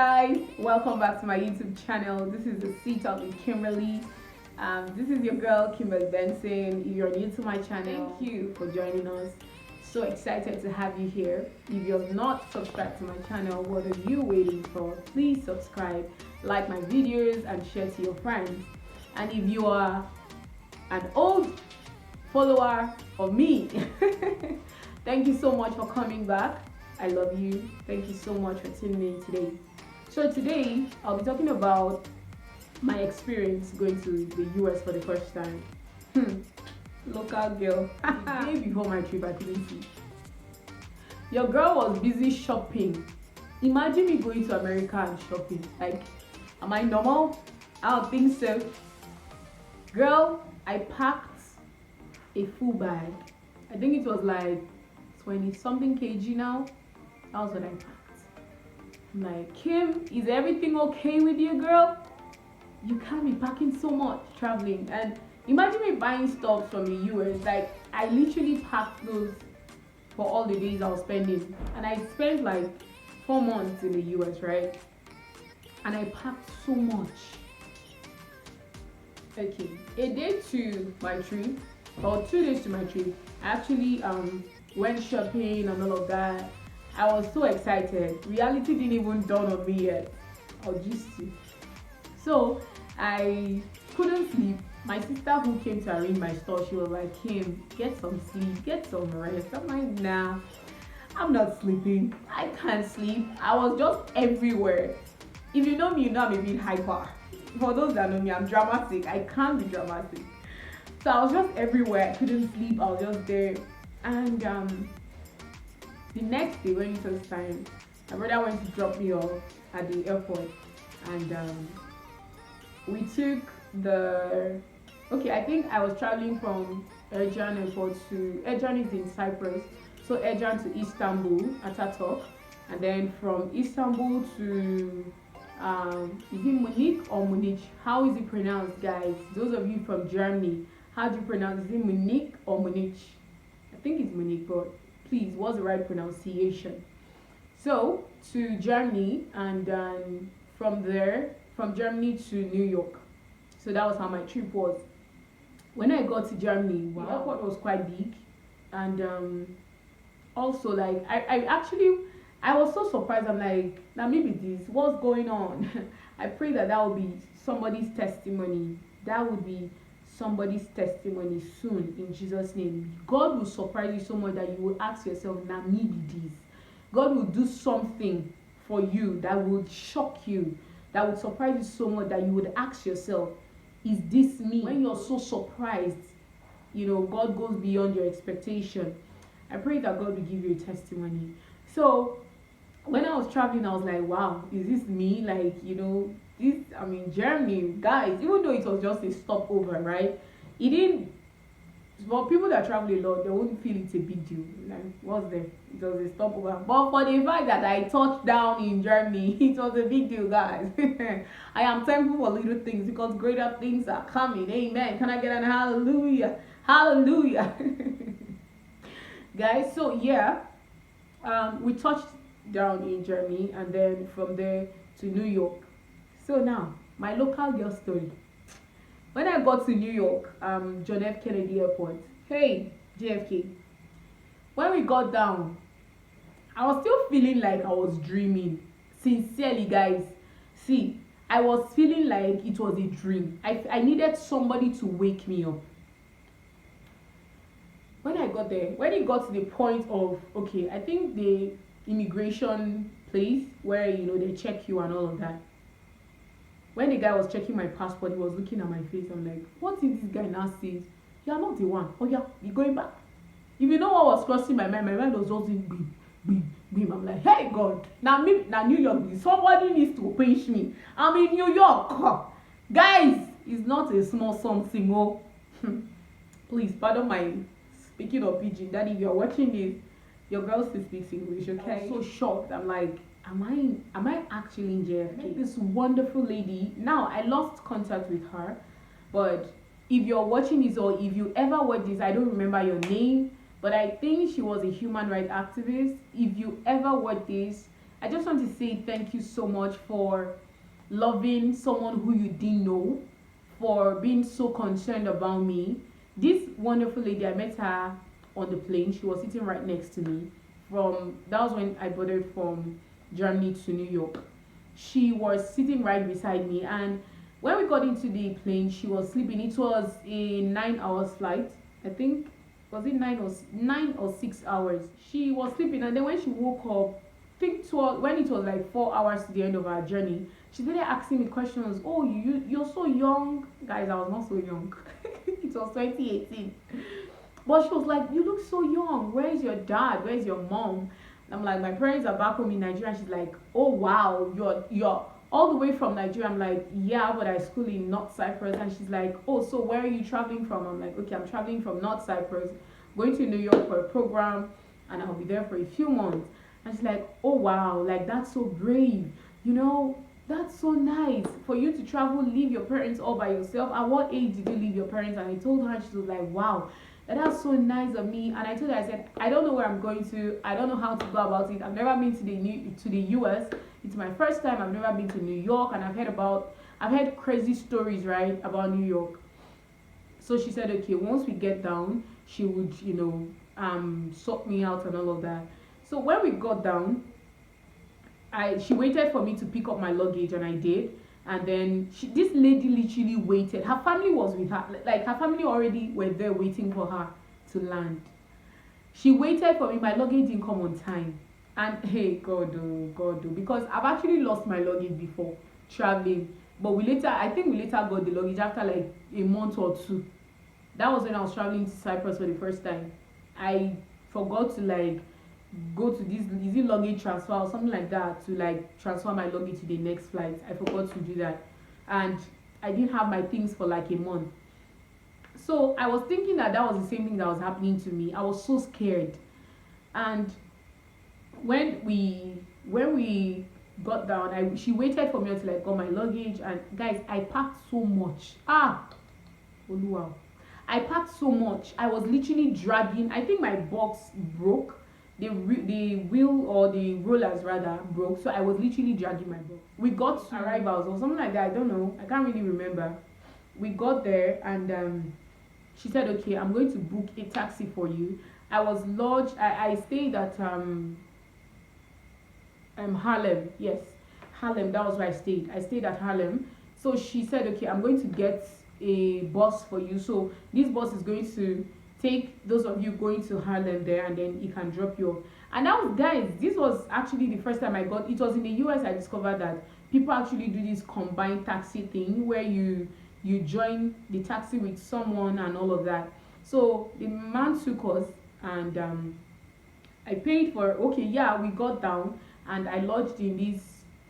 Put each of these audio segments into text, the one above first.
guys, welcome back to my YouTube channel. This is the C Talk with Kimberly. This is your girl Kimberly Benson. If you're new to my channel, thank you for joining us. So excited to have you here. If you're not subscribed to my channel, what are you waiting for? Please subscribe, like my videos, and share to your friends. And if you are an old follower of me, thank you so much for coming back. I love you. Thank you so much for tuning in today. So today I'll be talking about my experience going to the US for the first time. Local girl. The day before my trip, I couldn't see. Your girl was busy shopping. Imagine me going to America and shopping. Like, am I normal? I don't think so. Girl, I packed a full bag. I think it was like 20 something kg now. That was what I packed. I'm like, Kim, is everything okay with you, girl? You can't be packing so much traveling. And imagine me buying stuff from the US. Like, I literally packed those for all the days I was spending. And I spent like 4 months in the US, right? And I packed so much. Okay, a day to my trip, or 2 days to my trip, I actually went shopping and all of that. I was so excited. Reality didn't even dawn on me yet. I was just sick. So I couldn't sleep. My sister who came to arrange my store, she was like, Kim, get some sleep, get some rest. I'm like, nah, I'm not sleeping. I can't sleep. I was just everywhere. If you know me, you know I'm a bit hyper. For those that know me, I'm dramatic. I can't be dramatic. So I was just everywhere. I couldn't sleep. I was just there. And the next day when it was time, my brother went to drop me off at the airport. And we took I think I was traveling from Ercan airport to, Ercan is in Cyprus. So Ercan to Istanbul, Ataturk. And then from Istanbul to is it Munich or Munich? How is it pronounced, guys? Those of you from Germany, how do you pronounce it? Is it Munich or Munich? I think it's Munich, but please, what's the right pronunciation? So to Germany, and then from there, from Germany to New York. So that was how my trip was. When I got to Germany, wow, the airport was quite big, and also like I was so surprised. I'm like, now maybe this, what's going on? I pray that would be somebody's testimony. That would be somebody's testimony soon in Jesus' name. God will surprise you so much that you will ask yourself, now maybe this. God will do something for you that will shock you, that would surprise you so much that you would ask yourself, is this me? When you're so surprised, God goes beyond your expectation. I pray that God will give you a testimony. So when I was traveling, I was like, wow, is this me? Like, Germany, guys, even though it was just a stopover, right? It didn't, for people that travel a lot, they wouldn't feel it's a big deal. Like, what's there? It was a stopover. But for the fact that I touched down in Germany, it was a big deal, guys. I am thankful for little things because greater things are coming. Amen. Can I get an hallelujah? Hallelujah. Guys, so yeah, we touched down in Germany, and then from there to New York. So now, my local girl story. When I got to New York, John F. Kennedy Airport, hey, JFK, when we got down, I was still feeling like I was dreaming. Sincerely, guys. See, I was feeling like it was a dream. I needed somebody to wake me up. When I got there, when it got to the point of, okay, I think the immigration place where, they check you and all of that. When the guy was checking my passport, he was looking at my face. I'm like, what if this guy now says, you are not the one? Oh yeah, you're going back. If you know what was crossing my mind was just in beam, beam, beam. I'm like, hey God, now New York, somebody needs to pinch me. I'm in New York. Guys, it's not a small something. Oh, please, pardon my speaking of pidgin. Daddy, if you're watching this, your girl still speaks English, okay? I'm so shocked. I'm like, am I actually in JFK? This wonderful lady. Now I lost contact with her, but if you're watching this or if you ever watch this, I don't remember your name, but I think she was a human rights activist. If you ever watch this, I just want to say thank you so much for loving someone who you didn't know, for being so concerned about me. This wonderful lady, I met her on the plane. She was sitting right next to me. From that was when I boarded from Germany to New York. She was sitting right beside me, and when we got into the plane, she was sleeping. It was a 9 hours flight, I think. Was it 9 or 6 hours? She was sleeping, and then when she woke up, I think 12, when it was like 4 hours to the end of our journey, she started asking me questions. Oh, you're so young, guys. I was not so young. It was 2018. But she was like, you look so young. Where's your dad? Where's your mom? And I'm like, my parents are back home in Nigeria. And she's like, oh wow, you're all the way from Nigeria. I'm like, yeah, but I school in North Cyprus. And she's like, oh, so where are you traveling from? I'm like, okay, I'm traveling from North Cyprus, going to New York for a program, and I'll be there for a few months. And she's like, oh wow, like that's so brave. You know, that's so nice for you to travel, leave your parents all by yourself. At what age did you leave your parents? And I told her, and she was like, wow, that's so nice of me. And I told her, I said, I don't know where I'm going to. I don't know how to go about it. I've never been to the U.S. It's my first time. I've never been to New York, and I've heard crazy stories, right, about New York. So she said, okay, once we get down, she would, sort me out and all of that. So when we got down, she waited for me to pick up my luggage, and I did. And then this lady literally waited. Her family was with her, like her family already were there waiting for her to land. She waited for me. My luggage didn't come on time, and hey, God, oh, because I've actually lost my luggage before traveling. But I think we later got the luggage after like a month or two. That was when I was traveling to Cyprus for the first time. I forgot to like go to this, is it luggage transfer or something like that, to like transfer my luggage to the next flight. I forgot to do that, and I didn't have my things for like a month. So I was thinking that that was the same thing that was happening to me. I was so scared. And when we got down, she waited for me until I got my luggage. And guys, I packed so much. Oluwa, I packed so much. I was literally dragging. I think my box broke. The wheel, or the rollers rather, broke. So I was literally dragging my box. We got to arrivals or something like that. I don't know. I can't really remember. We got there, and she said, okay, I'm going to book a taxi for you. I was lodged. I stayed at Harlem. Yes, Harlem. That was where I stayed. I stayed at Harlem. So she said, okay, I'm going to get a bus for you. So this bus is going to take those of you going to Harlem there, and then it can drop you off. And that was, guys, this was actually the first time it was in the US. I discovered that people actually do this combined taxi thing where you join the taxi with someone and all of that. So the man took us, and I paid for, okay, yeah, we got down, and I lodged in this,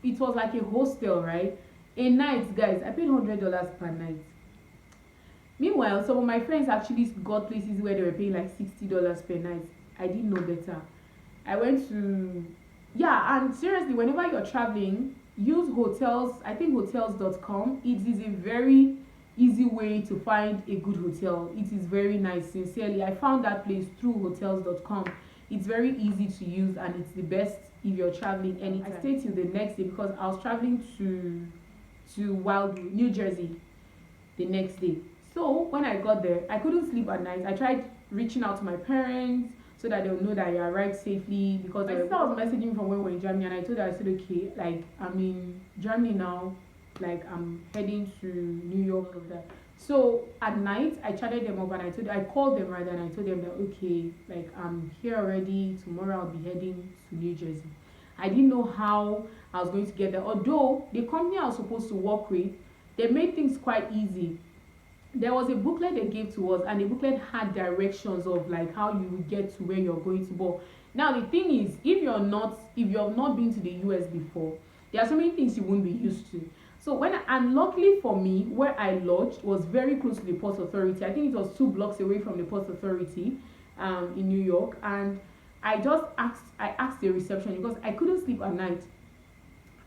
it was like a hostel, right? A night, guys, I paid $100 per night. Meanwhile, some of my friends actually got places where they were paying like $60 per night. I didn't know better. I went to, yeah, and seriously, whenever you're traveling, use hotels. I think hotels.com. It is a very easy way to find a good hotel. It is very nice, sincerely. I found that place through hotels.com. It's very easy to use, and it's the best if you're traveling anytime. I stayed till the next day because I was traveling to Wildwood, New Jersey, the next day. So when I got there, I couldn't sleep at night. I tried reaching out to my parents so that they would know that I arrived safely, because my sister was messaging from when we were in Germany, and I told her, I said, okay, like I'm in Germany now, like I'm heading to New York or that. So at night I chatted them up, and I called them rather, and I told them that, okay, like I'm here already, tomorrow I'll be heading to New Jersey. I didn't know how I was going to get there, although the company I was supposed to work with, they made things quite easy. There was a booklet they gave to us, and the booklet had directions of like how you will get to where you're going to. But now the thing is, if you have not been to the US before, there are so many things you won't be used to. So and luckily for me, where I lodged was very close to the port authority. I think it was 2 blocks away from the port authority in New York. And I asked the reception because I couldn't sleep at night.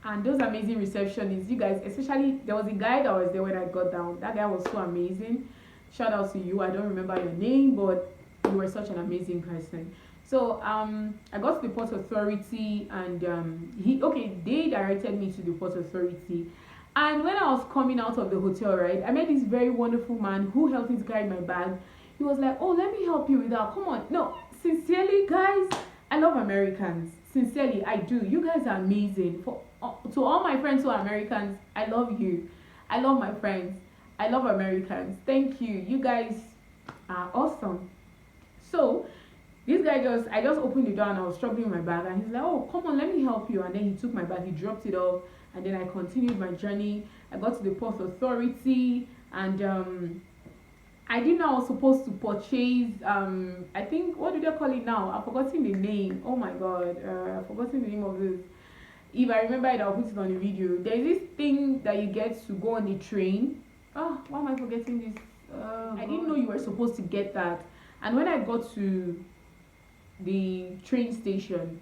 And those amazing receptionists, you guys, especially there was a guy that was there when I got down. That guy was so amazing. Shout out to you. I don't remember your name, but you were such an amazing person. So I got to the port authority, and they directed me to the port authority. And when I was coming out of the hotel, right, I met this very wonderful man who helped me to carry my bag. He was like, "Oh, let me help you with that. Come on." No, sincerely, guys, I love Americans. Sincerely, I do. You guys are amazing. For to all my friends who are Americans, I love you. I love my friends. I love Americans. Thank you. You guys are awesome. So this guy I just opened the door and I was struggling with my bag, and he's like, "Oh, come on, let me help you." And then he took my bag, he dropped it off, and then I continued my journey. I got to the port authority, and I didn't know I was supposed to purchase I think, what do they call it now? I've forgotten the name. Oh my god, I've forgotten the name of this. If I remember it, I'll put it on the video. There's this thing that you get to go on the train. Oh, why am I forgetting this? I didn't know you were supposed to get that. And when I got to the train station,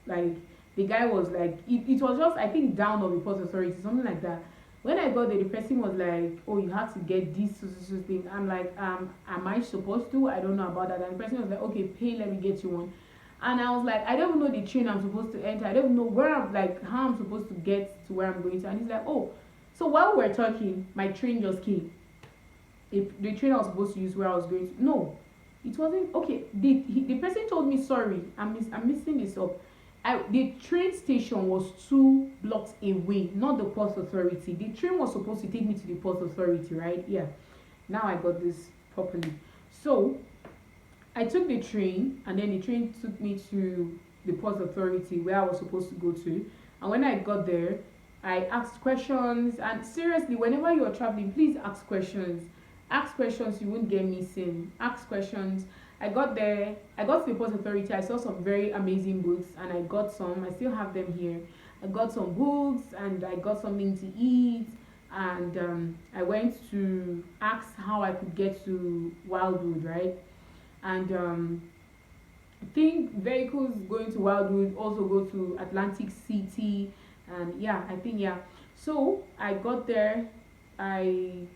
like, the guy was like, it was just, I think, down of the port authority, something like that. When I got there, the person was like, "Oh, you have to get this so thing." I'm like, am I supposed to? I don't know about that. And the person was like, "Okay, pay, let me get you one." And I was like, I don't know the train I'm supposed to enter. I don't know where I'm, like, how I'm supposed to get to where I'm going to. And he's like, "Oh." So while we were talking, my train just came. The train I was supposed to use where I was going to. No, it wasn't. Okay, the person told me, "Sorry, I'm missing this up." The train station was 2 blocks away, not the port authority. The train was supposed to take me to the port authority, right? Yeah. Now I got this properly. So I took the train, and then the train took me to the port authority where I was supposed to go to. And when I got there, I asked questions. And seriously, whenever you are traveling, please ask questions. Ask questions, you won't get missing. Ask questions. I got there, I got to the port authority, I saw some very amazing books, and I got some, I still have them here. I got some books, and I got something to eat, and I went to ask how I could get to Wildwood, right? And I think vehicles going to Wildwood also go to Atlantic City, and yeah, I think, yeah. So I got there, I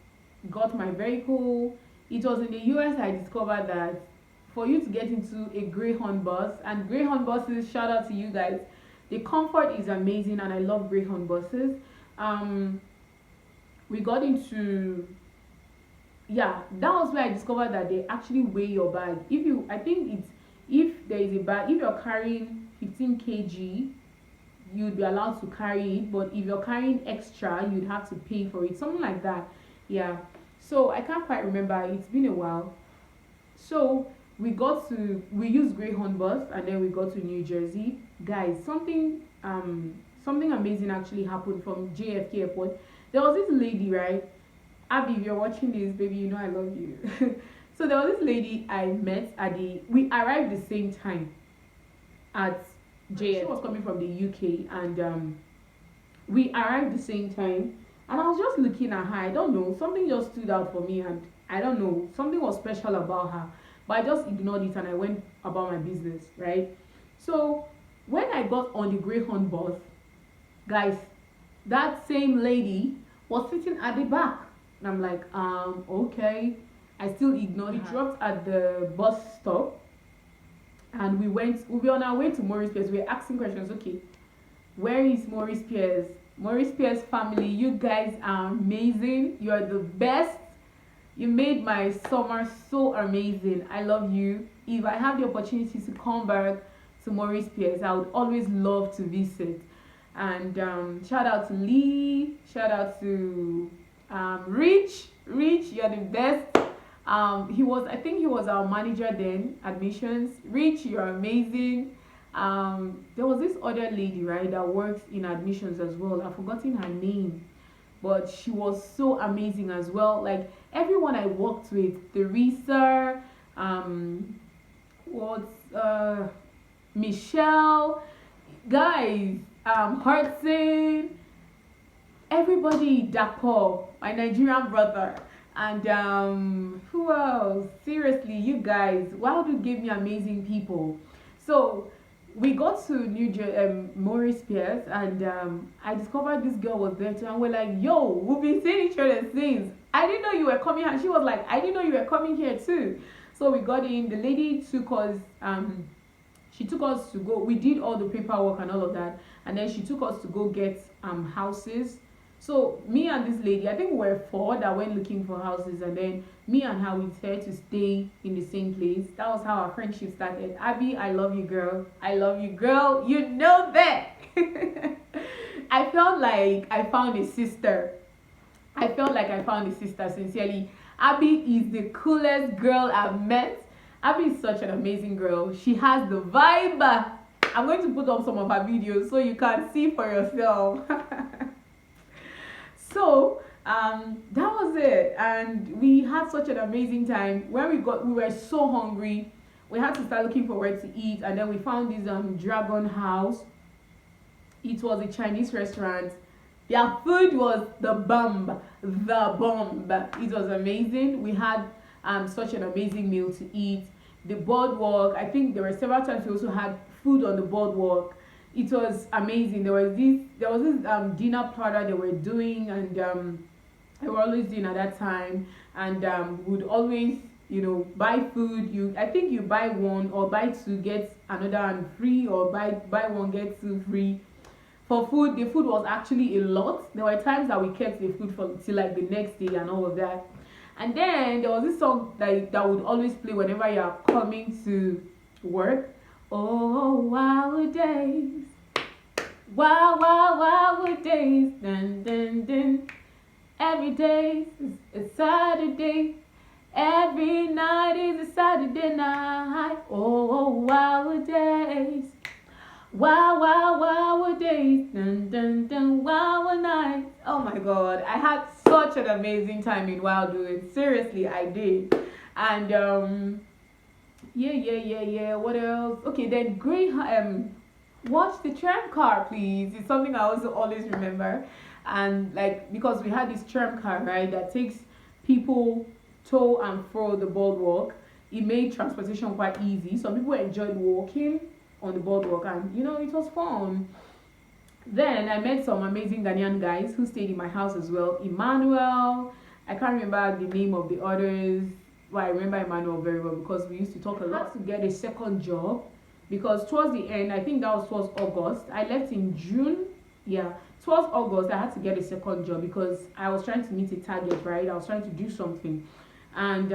got my vehicle. It was in the US I discovered that for you to get into a Greyhound bus, and Greyhound buses, shout out to you guys, the comfort is amazing, and I love Greyhound buses. We got into, yeah, that was where I discovered that they actually weigh your bag. If you, I think it's, if there is a bag, if you're carrying 15 kg, you'd be allowed to carry it, but if you're carrying extra, you'd have to pay for it, something like that. Yeah, so I can't quite remember, it's been a while. So we used Greyhound bus, and then we got to New Jersey. Guys, something amazing actually happened from JFK airport. There was this lady, right? Abby, if you're watching this, baby, you know I love you. So there was this lady I met we arrived the same time at JFK. She was coming from the UK, and we arrived the same time, and I was just looking at her. I don't know, something just stood out for me, and I don't know, something was special about her, but I just ignored it and I went about my business, right? So when I got on the Greyhound bus, guys, that same lady was sitting at the back, and I'm like, okay. I still ignored her. We dropped at the bus stop, and we'll be on our way to Maurice Pierce. We're asking questions. Okay, where is Maurice Pierce? Maurice Pierce family, you guys are amazing. You are the best. You made my summer so amazing. I love you. If I have the opportunity to come back to Maurice Pierce, I would always love to visit. And shout out to Lee. Shout out to Rich. Rich, you're the best. I think he was our manager then, admissions. Rich, you're amazing. There was this other lady, right, that works in admissions as well. I've forgotten her name, but she was so amazing as well. Like, everyone I worked with, Teresa, Michelle, guys, Hudson, everybody, Dapo, my Nigerian brother, and who else? Seriously, you guys, Wildwood gave me amazing people. So we got to Maurice Pierce, and I discovered this girl was there too, and we're like, "Yo, we've been seeing each other since. I didn't know you were coming here." And she was like, "I didn't know you were coming here too." So we got in. The lady took us. She took us to go. We did all the paperwork and all of that, and then she took us to go get houses. So me and this lady, I think we were four that went looking for houses, and then me and her we decided to stay in the same place. That was how our friendship started. Abby, I love you, girl. I love you, girl. You know that. I felt like I found a sister. I felt like I found a sister, sincerely. Abby is the coolest girl I've met. Abby is such an amazing girl. She has the vibe. I'm going to put up some of her videos so you can see for yourself. So that was it, and we had such an amazing time. When we were so hungry. We had to start looking for where to eat, and then we found this Dragon House. It was a Chinese restaurant. Their food was the bomb, the bomb. It was amazing. We had such an amazing meal to eat. The boardwalk, I think there were several times we also had food on the boardwalk. It was amazing. There was this dinner platter they were doing, and they were always doing at that time, and would always buy food. I think you buy one or buy two get another one free, or buy one get two free. For food, the food was actually a lot. There were times that we kept the food for till like the next day and all of that. And then there was this song that would always play whenever you are coming to work. Oh, wow days. Wow, wow, wow days. Dun, dun, dun. Every day is a Saturday. Every night is a Saturday night. Oh, wow days. Wow, wow, wow days. Dun, dun, dun, wow nights. Oh my god, I had such an amazing time in Wildwood. Seriously, I did. And yeah. What else? Okay, then watch the tram car, please. It's something I also always remember. And like, because we had this tram car, right, that takes people to and fro the boardwalk. It made transportation quite easy. Some people enjoyed walking on the boardwalk, and it was fun. Then I met some amazing Ghanaian guys who stayed in my house as well. Emmanuel, I can't remember the name of the others. Well, I remember Emmanuel very well because we used to talk a lot. I had to get a second job because towards the end, I think that was towards August. I left in June. Yeah, towards August, I had to get a second job because I was trying to meet a target, right? I was trying to do something, and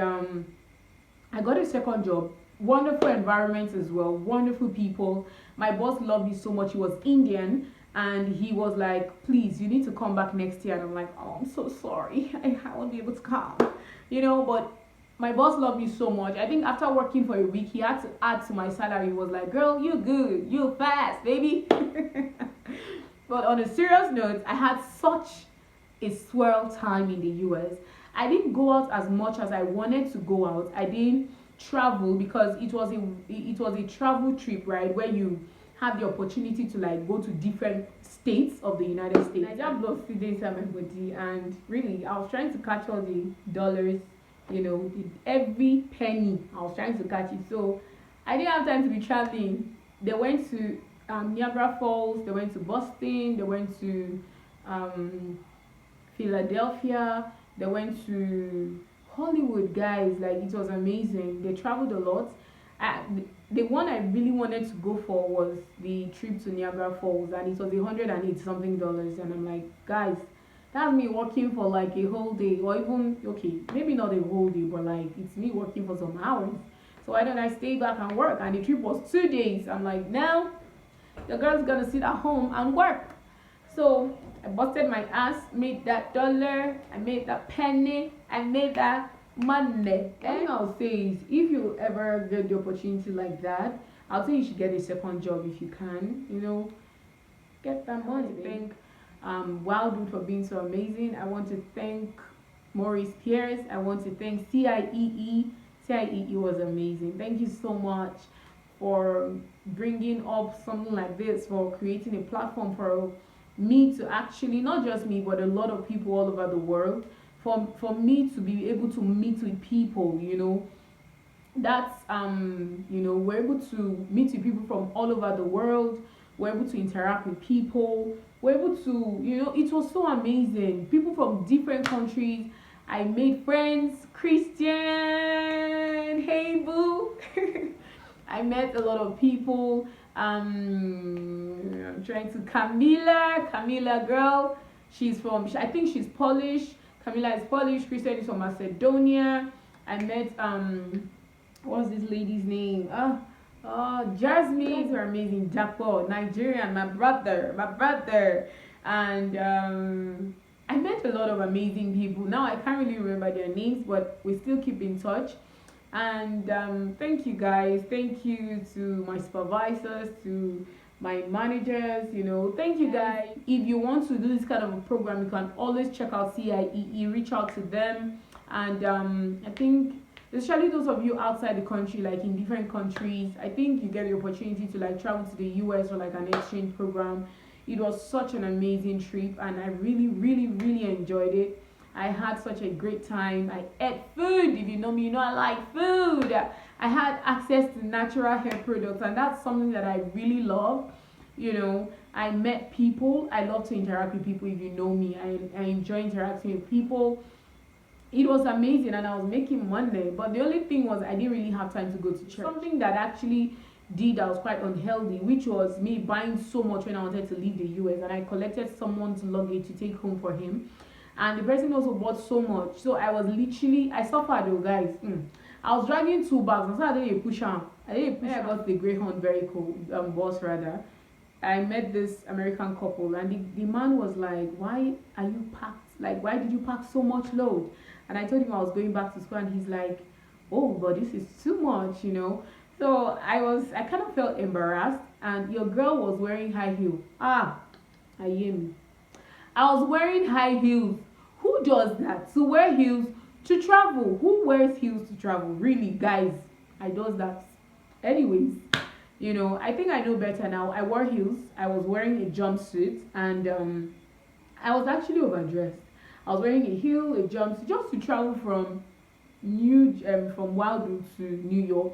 I got a second job. Wonderful environment as well, wonderful people. My boss loved me so much. He was Indian, and he was like, please, you need to come back next year. And I'm like, oh, I'm so sorry. I won't be able to come, but my boss loved me so much. I think after working for a week, he had to add to my salary. He was like, girl, you good, you fast, baby. But on a serious note, I had such a swell time in the US. I didn't go out as much as I wanted to go out. I didn't travel because it was a travel trip, right, where you have the opportunity to like go to different states of the United States. I just lost 3 days at my body, and really I was trying to catch all the dollars, every penny. I was trying to catch it, so I didn't have time to be traveling. They went to Niagara Falls, they went to Boston, they went to Philadelphia, they went to Hollywood, guys. Like, it was amazing. They traveled a lot. The one I really wanted to go for was the trip to Niagara Falls, and it was $108 something, and I'm like, guys, that's me working for like a whole day, or even, okay, maybe not a whole day, but like it's me working for some hours. So why don't I stay back and work? And the trip was 2 days. I'm like, now the girl's gonna sit at home and work. So I busted my ass, made that dollar, I made that penny, I made that money. One thing I'll say is, if you ever get the opportunity like that, I'll say you should get a second job if you can. Get that money. Thank Wildwood for being so amazing. I want to thank Maurice Pierce. I want to thank CIEE. CIEE was amazing. Thank you so much for bringing up something like this, for creating a platform for me to actually, not just me, but a lot of people all over the world, for me to be able to meet with people. That's we're able to meet with people from all over the world. We're able to interact with people. We're able to, it was so amazing. People from different countries. I made friends. Christian, hey boo. I met a lot of people. I'm trying to Camila girl. She's from, I think she's Polish. Camila is Polish. Christian is from Macedonia. I met what's this lady's name? Jasmine, her amazing Japo, Nigerian, my brother. And I met a lot of amazing people. Now I can't really remember their names, but we still keep in touch. And thank you guys. Thank you to my supervisors, to my managers, thank you guys. If you want to do this kind of a program, you can always check out CIEE, reach out to them. And I think especially those of you outside the country, like in different countries, I think you get the opportunity to like travel to the US for like an exchange program. It was such an amazing trip, and I really enjoyed it. I had such a great time. I ate food. If you know me, you know I like food. I had access to natural hair products, and that's something that I really love. I met people. I love to interact with people. If you know me, I enjoy interacting with people. It was amazing, and I was making money, but the only thing was I didn't really have time to go to church. Something that actually did that was quite unhealthy, which was me buying so much when I wanted to leave the US, and I collected someone's luggage to take home for him, and the person also bought so much, so I suffered though, guys. I was dragging 2 bags, and so I didn't push on. I got the Greyhound vehicle, bus rather. I met this American couple, and the man was like, "Why are you packed? Like, why did you pack so much load?" And I told him I was going back to school, and he's like, "Oh, but this is too much, So I kind of felt embarrassed, and your girl was wearing high heels. I hear me. I was wearing high heels. Who does that? To wear heels to travel? Who wears heels to travel? Really, guys? I does that. Anyways, I think I know better now. I wore heels. I was wearing a jumpsuit, and I was actually overdressed. I was wearing a heel, a jumpsuit, just to travel from Wildwood to New York.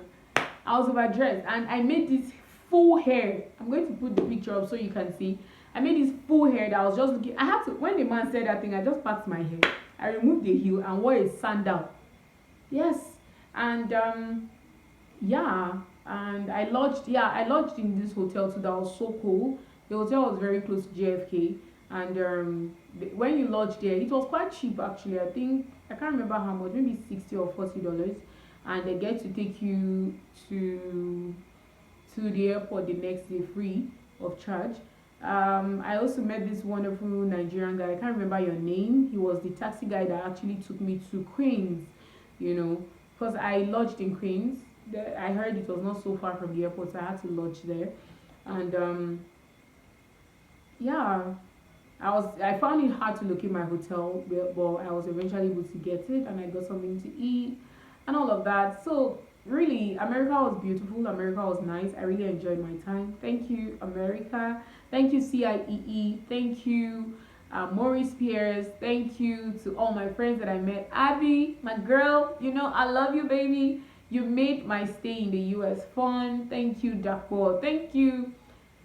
I was overdressed, and I made this full hair. I'm going to put the picture up so you can see. I made this full hair that I was just looking. When the man said that thing, I just packed my hair. I removed the heel and wore a sandal. Yes, and and I lodged in this hotel too. That was so cool. The hotel was very close to JFK, and when you lodge there, it was quite cheap actually. I can't remember how much, maybe $60 or $40, and they get to take you to the airport the next day free of charge. I also met this wonderful Nigerian guy. I can't remember your name. He was the taxi guy that actually took me to Queens, because I lodged in Queens. I heard it was not so far from the airport, so I had to lodge there. And I found it hard to locate my hotel, but I was eventually able to get it, and I got something to eat and all of that. So really, America was beautiful. America was nice. I really enjoyed my time. Thank you, America. Thank you, CIEE. Thank you, Maurice Pierce. Thank you to all my friends that I met. Abby, my girl, I love you, baby. You made my stay in the US fun. Thank you, Dapo. Thank you,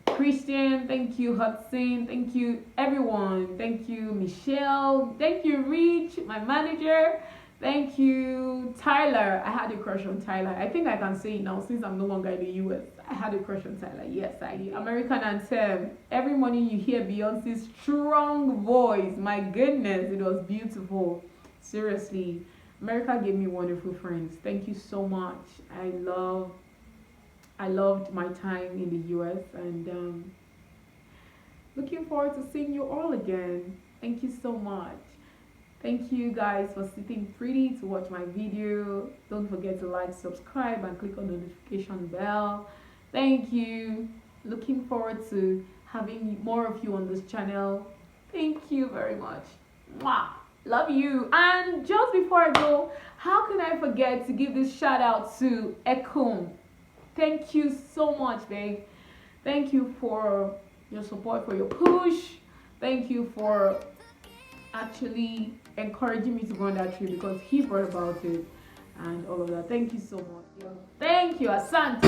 Christian. Thank you, Hudson. Thank you, everyone. Thank you, Michelle. Thank you, Rich, my manager. Thank you, Tyler. I had a crush on Tyler. I think I can say it now since I'm no longer in the US. I had a crush on Tyler. Yes, I did. American Anthem. Every morning you hear Beyonce's strong voice. My goodness, it was beautiful. Seriously, America gave me wonderful friends. Thank you so much. I loved my time in the US, and looking forward to seeing you all again. Thank you so much. Thank you guys for sitting pretty to watch my video. Don't forget to like, subscribe, and click on the notification bell. Thank you. Looking forward to having more of you on this channel. Thank you very much. Mwah. Love you. And just before I go, how can I forget to give this shout out to Ekum? Thank you so much, babe. Thank you for your support, for your push. Thank you for actually encouraging me to go on that trip, because he brought about it and all of that. Thank you so much. Thank you. Asante.